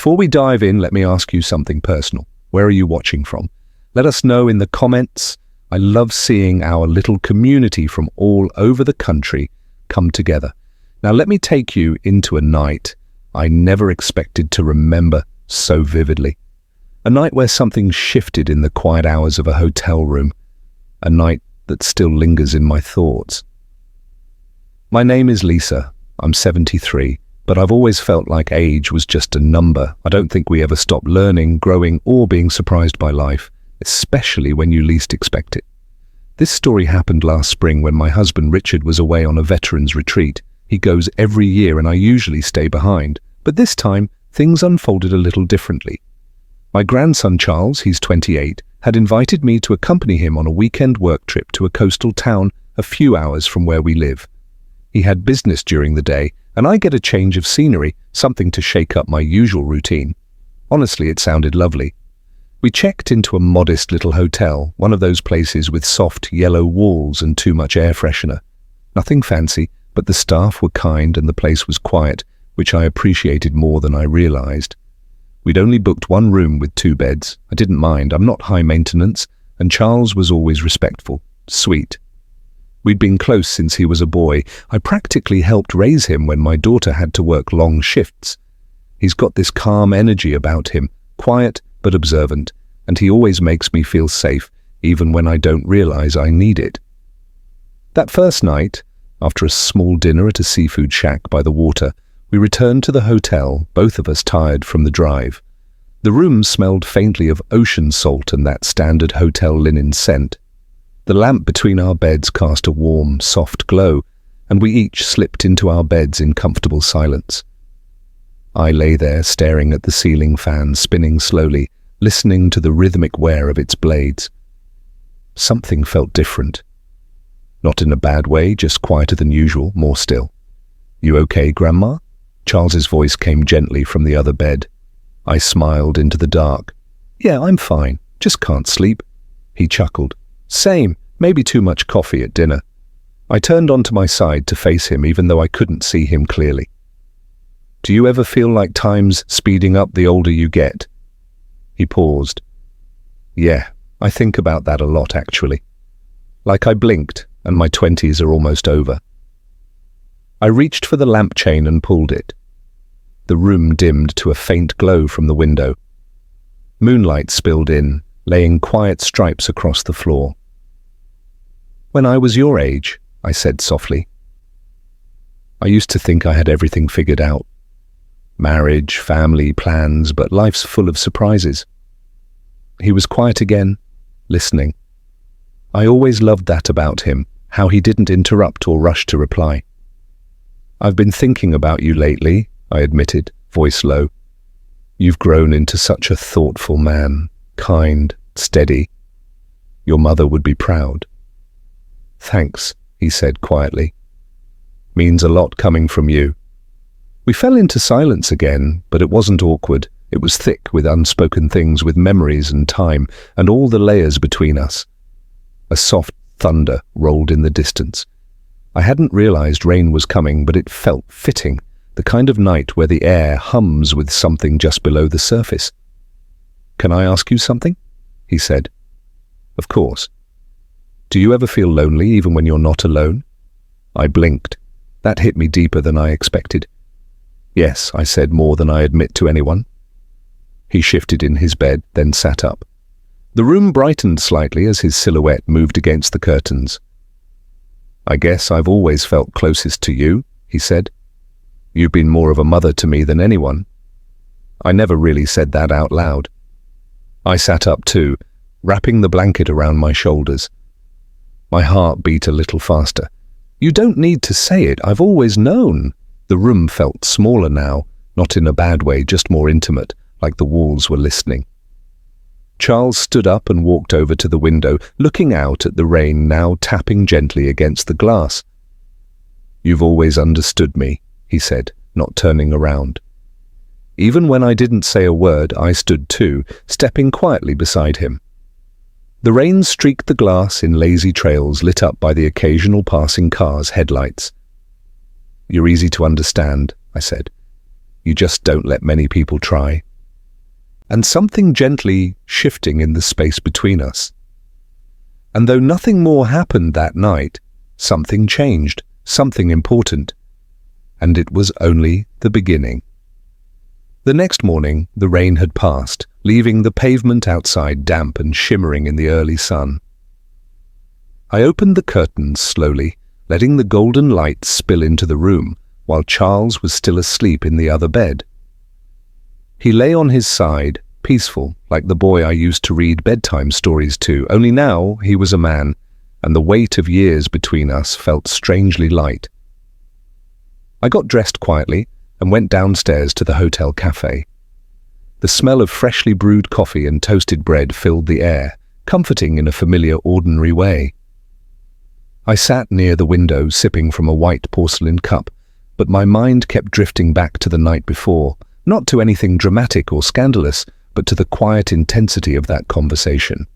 Before we dive in, let me ask you something personal. Where are you watching from? Let us know in the comments. I love seeing our little community from all over the country come together. Now let me take you into a night I never expected to remember so vividly. A night where something shifted in the quiet hours of a hotel room. A night that still lingers in my thoughts. My name is Lisa. I'm 73, but I've always felt like age was just a number. I don't think we ever stop learning, growing, or being surprised by life, especially when you least expect it. This story happened last spring when my husband Richard was away on a veterans retreat. He goes every year and I usually stay behind, but this time things unfolded a little differently. My grandson Charles, he's 28, had invited me to accompany him on a weekend work trip to a coastal town a few hours from where we live. He had business during the day, and I get a change of scenery, something to shake up my usual routine. Honestly, it sounded lovely. We checked into a modest little hotel, one of those places with soft yellow walls and too much air freshener. Nothing fancy, but the staff were kind and the place was quiet, which I appreciated more than I realized. We'd only booked one room with 2 beds. I didn't mind, I'm not high maintenance, and Charles was always respectful, sweet. We'd been close since he was a boy. I practically helped raise him when my daughter had to work long shifts. He's got this calm energy about him, quiet but observant, and he always makes me feel safe, even when I don't realize I need it. That first night, after a small dinner at a seafood shack by the water, we returned to the hotel, both of us tired from the drive. The room smelled faintly of ocean salt and that standard hotel linen scent. The lamp between our beds cast a warm, soft glow, and we each slipped into our beds in comfortable silence. I lay there staring at the ceiling fan spinning slowly, listening to the rhythmic wear of its blades. Something felt different. Not in a bad way, just quieter than usual, more still. "You okay, Grandma?" Charles's voice came gently from the other bed. I smiled into the dark. "Yeah, I'm fine. Just can't sleep." He chuckled. "Same. Maybe too much coffee at dinner." I turned onto my side to face him even though I couldn't see him clearly. "Do you ever feel like time's speeding up the older you get?" He paused. "Yeah, I think about that a lot actually. Like I blinked and my 20s are almost over." I reached for the lamp chain and pulled it. The room dimmed to a faint glow from the window. Moonlight spilled in, laying quiet stripes across the floor. "When I was your age," I said softly. "I used to think I had everything figured out. Marriage, family, plans, but life's full of surprises." He was quiet again, listening. I always loved that about him, how he didn't interrupt or rush to reply. "I've been thinking about you lately," I admitted, voice low. "You've grown into such a thoughtful man, kind, steady. Your mother would be proud." "Thanks," he said quietly. "Means a lot coming from you." We fell into silence again, but it wasn't awkward. It was thick with unspoken things, with memories and time, and all the layers between us. A soft thunder rolled in the distance. I hadn't realized rain was coming, but it felt fitting, the kind of night where the air hums with something just below the surface. "Can I ask you something?" he said. "Of course." "Do you ever feel lonely even when you're not alone?" I blinked. That hit me deeper than I expected. "Yes," I said, more than I admit to anyone. He shifted in his bed, then sat up. The room brightened slightly as his silhouette moved against the curtains. "I guess I've always felt closest to you," he said. "You've been more of a mother to me than anyone." I never really said that out loud. I sat up too, wrapping the blanket around my shoulders. My heart beat a little faster. "You don't need to say it, I've always known." The room felt smaller now, not in a bad way, just more intimate, like the walls were listening. Charles stood up and walked over to the window, looking out at the rain now tapping gently against the glass. "You've always understood me," he said, not turning around. Even when I didn't say a word, I stood too, stepping quietly beside him. The rain streaked the glass in lazy trails lit up by the occasional passing car's headlights. "You're easy to understand," I said. "You just don't let many people try." and something gently shifting in the space between us. And though nothing more happened that night, something changed, something important. And it was only the beginning. The next morning, the rain had passed, leaving the pavement outside damp and shimmering in the early sun. I opened the curtains slowly, letting the golden light spill into the room, while Charles was still asleep in the other bed. He lay on his side, peaceful, like the boy I used to read bedtime stories to, only now he was a man, and the weight of years between us felt strangely light. I got dressed quietly and went downstairs to the hotel cafe. The smell of freshly brewed coffee and toasted bread filled the air, comforting in a familiar, ordinary way. I sat near the window, sipping from a white porcelain cup, but my mind kept drifting back to the night before, not to anything dramatic or scandalous, but to the quiet intensity of that conversation.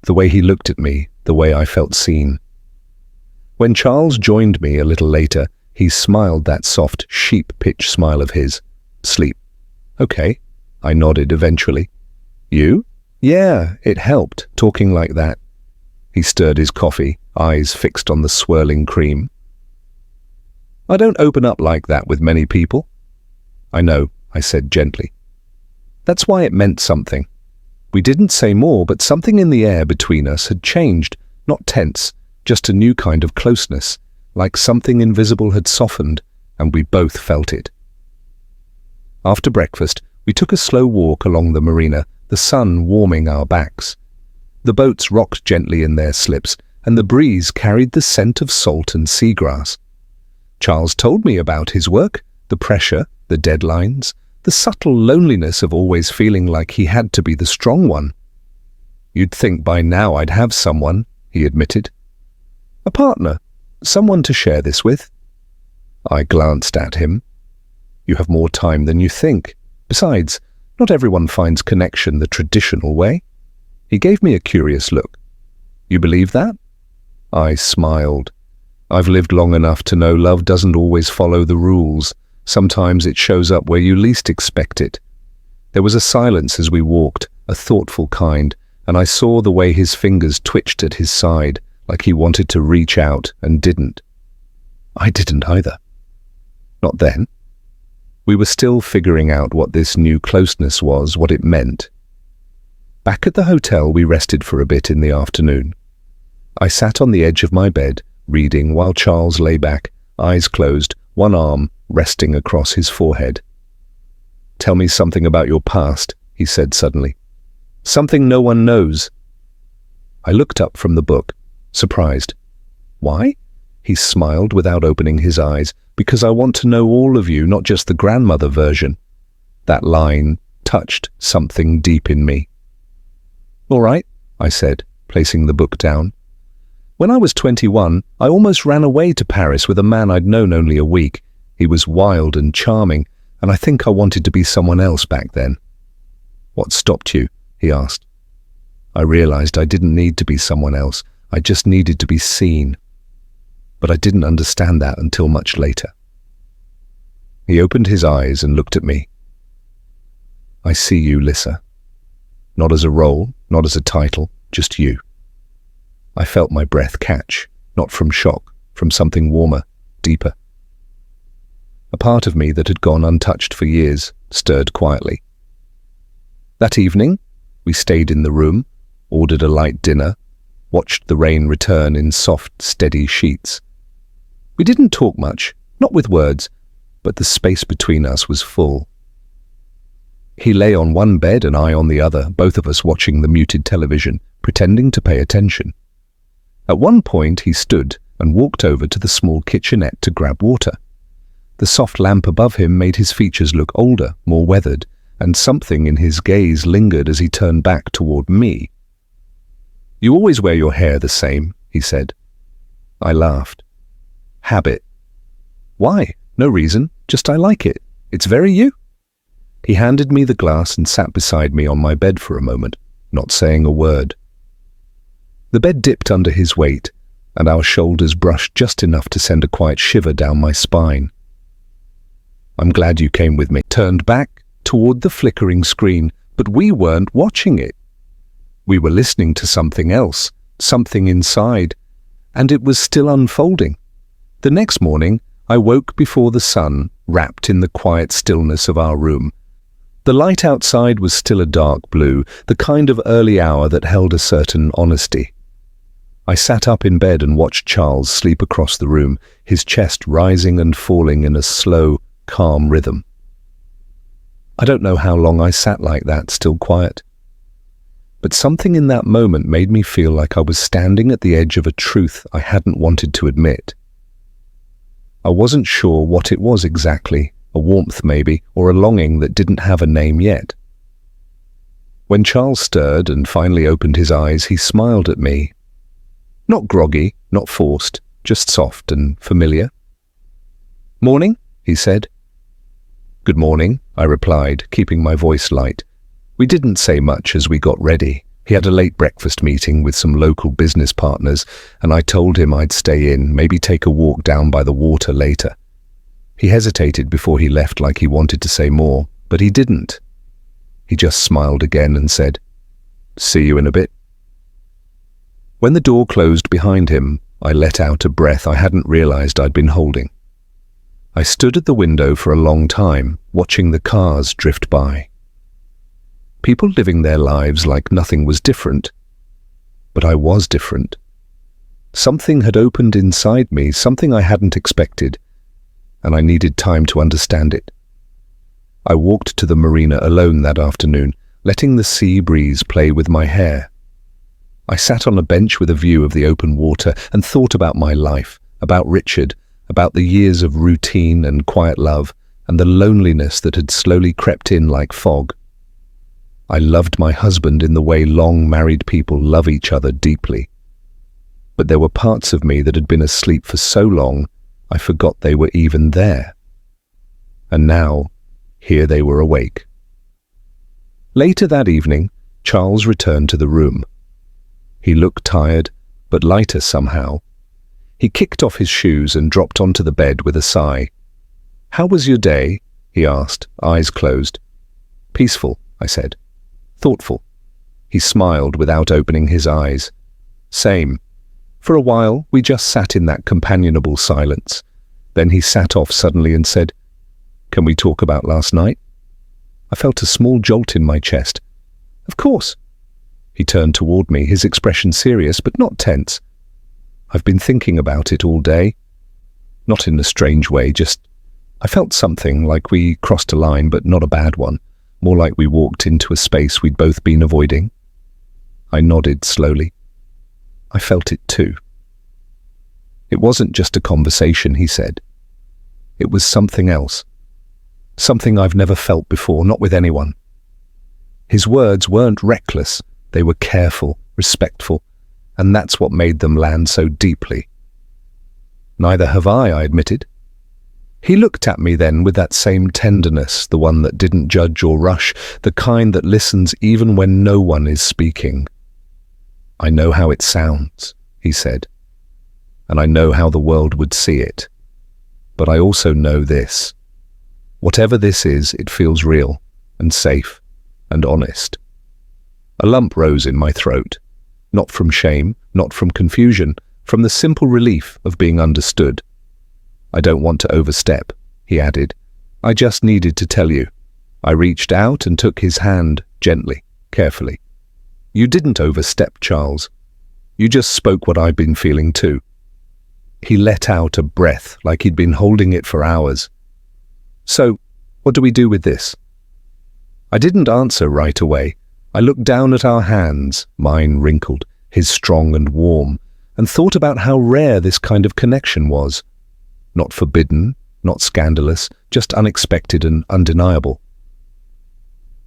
The way he looked at me, the way I felt seen. When Charles joined me a little later, he smiled that soft, sheep-pitch smile of his. Sleep. Okay, I nodded eventually. You? Yeah, it helped, talking like that. He stirred his coffee, eyes fixed on the swirling cream. I don't open up like that with many people. I know, I said gently. That's why it meant something. We didn't say more, but something in the air between us had changed, not tense, just a new kind of closeness, like something invisible had softened, and we both felt it. After breakfast, we took a slow walk along the marina, the sun warming our backs. The boats rocked gently in their slips, and the breeze carried the scent of salt and seagrass. Charles told me about his work, the pressure, the deadlines, the subtle loneliness of always feeling like he had to be the strong one. You'd think by now I'd have someone, he admitted. A partner, someone to share this with. I glanced at him. You have more time than you think. Besides, not everyone finds connection the traditional way. He gave me a curious look. You believe that? I smiled. I've lived long enough to know love doesn't always follow the rules. Sometimes it shows up where you least expect it. There was a silence as we walked, a thoughtful kind, and I saw the way his fingers twitched at his side, like he wanted to reach out and didn't. I didn't either. Not then. We were still figuring out what this new closeness was, what it meant. Back at the hotel, we rested for a bit in the afternoon. I sat on the edge of my bed, reading while Charles lay back, eyes closed, one arm resting across his forehead. Tell me something about your past, he said suddenly. Something no one knows. I looked up from the book, surprised. Why? He smiled without opening his eyes. Because I want to know all of you, not just the grandmother version. That line touched something deep in me. All right, I said, placing the book down. When I was 21, I almost ran away to Paris with a man I'd known only a week. He was wild and charming, and I think I wanted to be someone else back then. What stopped you? He asked. I realized I didn't need to be someone else. I just needed to be seen. But I didn't understand that until much later. He opened his eyes and looked at me. I see you, Lissa. Not as a role, not as a title, just you. I felt my breath catch, not from shock, from something warmer, deeper. A part of me that had gone untouched for years stirred quietly. That evening, we stayed in the room, ordered a light dinner, watched the rain return in soft, steady sheets. We didn't talk much, not with words, but the space between us was full. He lay on one bed and I on the other, both of us watching the muted television, pretending to pay attention. At one point he stood and walked over to the small kitchenette to grab water. The soft lamp above him made his features look older, more weathered, and something in his gaze lingered as he turned back toward me. You always wear your hair the same, he said. I laughed. Habit. Why? No reason, just I like it. It's very you. He handed me the glass and sat beside me on my bed for a moment, not saying a word. The bed dipped under his weight, and our shoulders brushed just enough to send a quiet shiver down my spine. I'm glad you came with me. Turned back toward the flickering screen, But we weren't watching it. We were listening to something else, something inside, and it was still unfolding. The next morning, I woke before the sun, wrapped in the quiet stillness of our room. The light outside was still a dark blue, the kind of early hour that held a certain honesty. I sat up in bed and watched Charles sleep across the room, his chest rising and falling in a slow, calm rhythm. I don't know how long I sat like that, still quiet. But something in that moment made me feel like I was standing at the edge of a truth I hadn't wanted to admit. I wasn't sure what it was exactly, a warmth maybe, or a longing that didn't have a name yet. When Charles stirred and finally opened his eyes, he smiled at me. Not groggy, not forced, just soft and familiar. "Morning," he said. "Good morning," I replied, keeping my voice light. We didn't say much as we got ready. He had a late breakfast meeting with some local business partners, and I told him I'd stay in, maybe take a walk down by the water later. He hesitated before he left, like he wanted to say more, but he didn't. He just smiled again and said, "See you in a bit." When the door closed behind him, I let out a breath I hadn't realized I'd been holding. I stood at the window for a long time, watching the cars drift by. People living their lives like nothing was different. But I was different. Something had opened inside me, something I hadn't expected, and I needed time to understand it. I walked to the marina alone that afternoon, letting the sea breeze play with my hair. I sat on a bench with a view of the open water and thought about my life, about Richard, about the years of routine and quiet love, and the loneliness that had slowly crept in like fog. I loved my husband in the way long married people love each other deeply. But there were parts of me that had been asleep for so long, I forgot they were even there. And now, here they were awake. Later that evening, Charles returned to the room. He looked tired, but lighter somehow. He kicked off his shoes and dropped onto the bed with a sigh. "How was your day?" he asked, eyes closed. "Peaceful," I said. "Thoughtful." He smiled without opening his eyes. "Same." For a while, we just sat in that companionable silence. Then he sat off suddenly and said, "Can we talk about last night?" I felt a small jolt in my chest. "Of course." He turned toward me, his expression serious but not tense. "I've been thinking about it all day." Not in a strange way, just I felt something, like we crossed a line, but not a bad one. More like we walked into a space we'd both been avoiding. I nodded slowly. I felt it too. "It wasn't just a conversation," he said. "It was something else. Something I've never felt before, not with anyone." His words weren't reckless, they were careful, respectful, and that's what made them land so deeply. "Neither have I admitted." He looked at me then with that same tenderness, the one that didn't judge or rush, the kind that listens even when no one is speaking. "I know how it sounds," he said, "and I know how the world would see it. But I also know this. Whatever this is, it feels real and safe and honest." A lump rose in my throat, not from shame, not from confusion, from the simple relief of being understood. "I don't want to overstep," he added. "I just needed to tell you." I reached out and took his hand, gently, carefully. "You didn't overstep, Charles. You just spoke what I've been feeling too." He let out a breath, like he'd been holding it for hours. "So, what do we do with this?" I didn't answer right away. I looked down at our hands, mine wrinkled, his strong and warm, and thought about how rare this kind of connection was. Not forbidden, not scandalous, just unexpected and undeniable.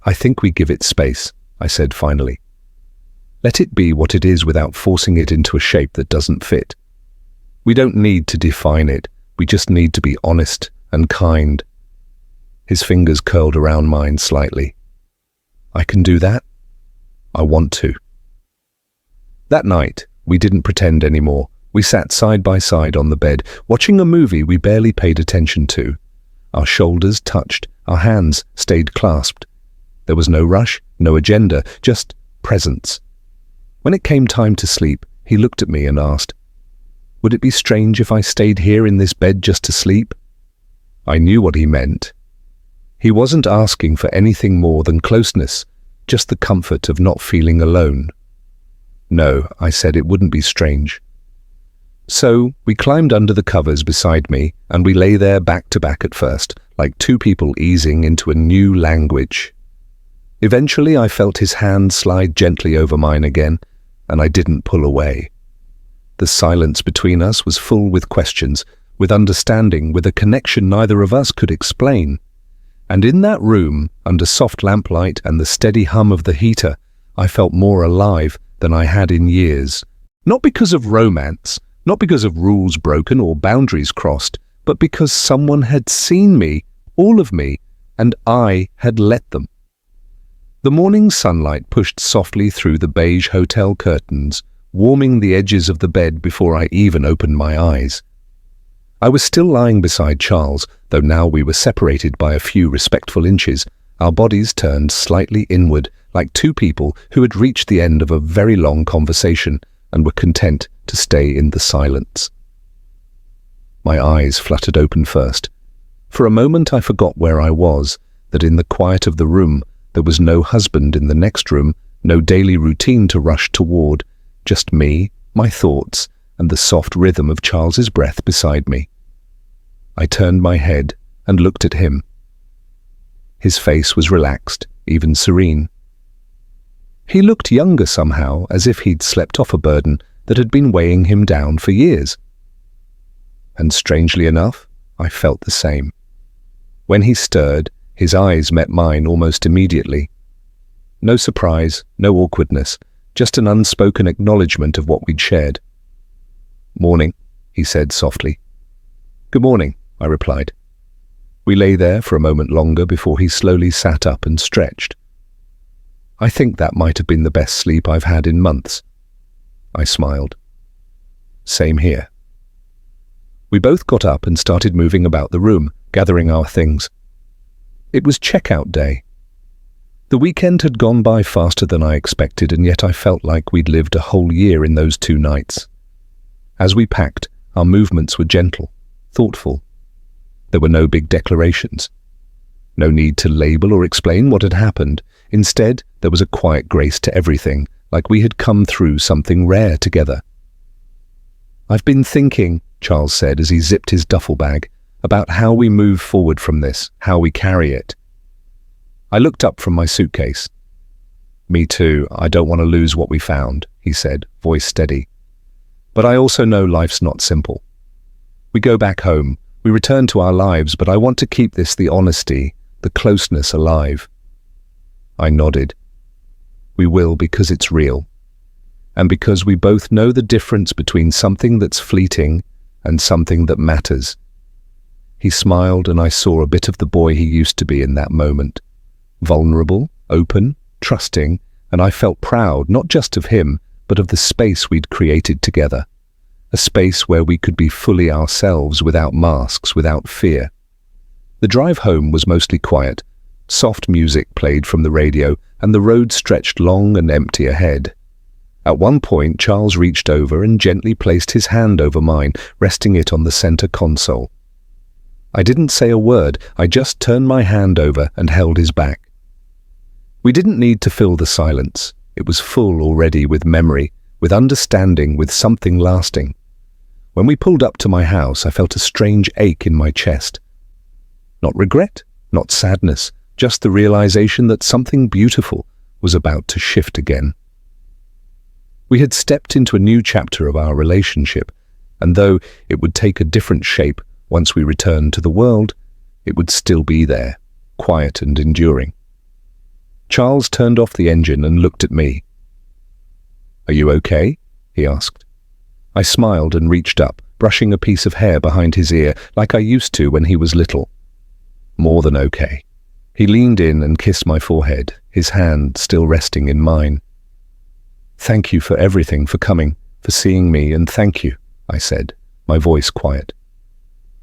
"I think we give it space," I said finally. "Let it be what it is without forcing it into a shape that doesn't fit. We don't need to define it, we just need to be honest and kind." His fingers curled around mine slightly. "I can do that. I want to." That night, we didn't pretend anymore. We sat side by side on the bed, watching a movie we barely paid attention to. Our shoulders touched, our hands stayed clasped. There was no rush, no agenda, just presence. When it came time to sleep, he looked at me and asked, "Would it be strange if I stayed here in this bed just to sleep?" I knew what he meant. He wasn't asking for anything more than closeness, just the comfort of not feeling alone. "No," I said, "it wouldn't be strange." So we climbed under the covers beside me, and we lay there back to back at first, like two people easing into a new language. Eventually I felt his hand slide gently over mine again, and I didn't pull away. The silence between us was full with questions, with understanding, with a connection neither of us could explain. And in that room, under soft lamplight and the steady hum of the heater, I felt more alive than I had in years. Not because of romance, not because of rules broken or boundaries crossed, but because someone had seen me, all of me, and I had let them. The morning sunlight pushed softly through the beige hotel curtains, warming the edges of the bed before I even opened my eyes. I was still lying beside Charles, though now we were separated by a few respectful inches, our bodies turned slightly inward, like two people who had reached the end of a very long conversation and were content to stay in the silence. My eyes fluttered open first. For a moment I forgot where I was, that in the quiet of the room there was no husband in the next room, no daily routine to rush toward, just me, my thoughts, and the soft rhythm of Charles's breath beside me. I turned my head and looked at him. His face was relaxed, even serene. He looked younger somehow, as if he'd slept off a burden that had been weighing him down for years. And strangely enough, I felt the same. When he stirred, his eyes met mine almost immediately. No surprise, no awkwardness, just an unspoken acknowledgement of what we'd shared. "Morning," he said softly. "Good morning," I replied. We lay there for a moment longer before he slowly sat up and stretched. "I think that might have been the best sleep I've had in months." I smiled. "Same here." We both got up and started moving about the room, gathering our things. It was checkout day. The weekend had gone by faster than I expected, and yet I felt like we'd lived a whole year in those 2 nights. As we packed, our movements were gentle, thoughtful. There were no big declarations. No need to label or explain what had happened. Instead, there was a quiet grace to everything, like we had come through something rare together. "I've been thinking," Charles said as he zipped his duffel bag, "about how we move forward from this, how we carry it." I looked up from my suitcase. "Me too, I don't want to lose what we found," he said, voice steady. "But I also know life's not simple. We go back home, we return to our lives, but I want to keep the honesty, the closeness alive." I nodded. "We will, because it's real. And because we both know the difference between something that's fleeting and something that matters." He smiled, and I saw a bit of the boy he used to be in that moment. Vulnerable, open, trusting, and I felt proud not just of him, but of the space we'd created together. A space where we could be fully ourselves, without masks, without fear. The drive home was mostly quiet. Soft music played from the radio, and the road stretched long and empty ahead. At one point, Charles reached over and gently placed his hand over mine, resting it on the center console. I didn't say a word, I just turned my hand over and held his back. We didn't need to fill the silence. It was full already with memory, with understanding, with something lasting. When we pulled up to my house, I felt a strange ache in my chest. Not regret, not sadness, just the realization that something beautiful was about to shift again. We had stepped into a new chapter of our relationship, and though it would take a different shape once we returned to the world, it would still be there, quiet and enduring. Charles turned off the engine and looked at me. "Are you okay?" he asked. I smiled and reached up, brushing a piece of hair behind his ear like I used to when he was little. "More than okay." He leaned in and kissed my forehead, his hand still resting in mine. "Thank you for everything, for coming, for seeing me, and thank you," I said, my voice quiet.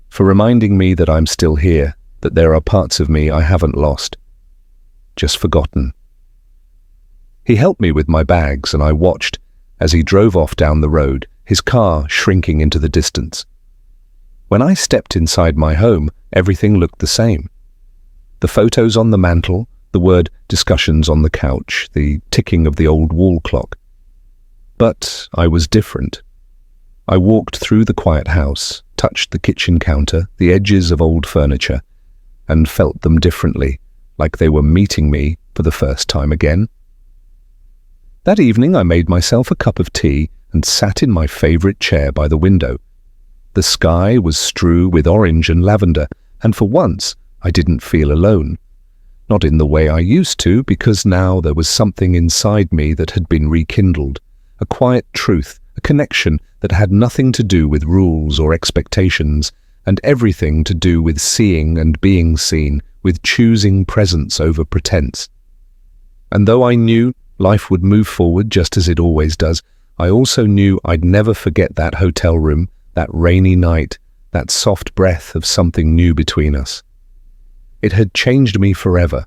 "For reminding me that I'm still here, that there are parts of me I haven't lost." just forgotten. He helped me with my bags, and I watched as he drove off down the road, his car shrinking into the distance. When I stepped inside my home, everything looked the same. The photos on the mantel, the word discussions on the couch, the ticking of the old wall clock. But I was different. I walked through the quiet house, touched the kitchen counter, the edges of old furniture, and felt them differently, like they were meeting me for the first time again. That evening I made myself a cup of tea and sat in my favorite chair by the window. The sky was strewn with orange and lavender, and for once I didn't feel alone. Not in the way I used to, because now there was something inside me that had been rekindled, a quiet truth, a connection that had nothing to do with rules or expectations, and everything to do with seeing and being seen, with choosing presence over pretense. And though I knew life would move forward just as it always does, I also knew I'd never forget that hotel room, that rainy night, that soft breath of something new between us. It had changed me forever,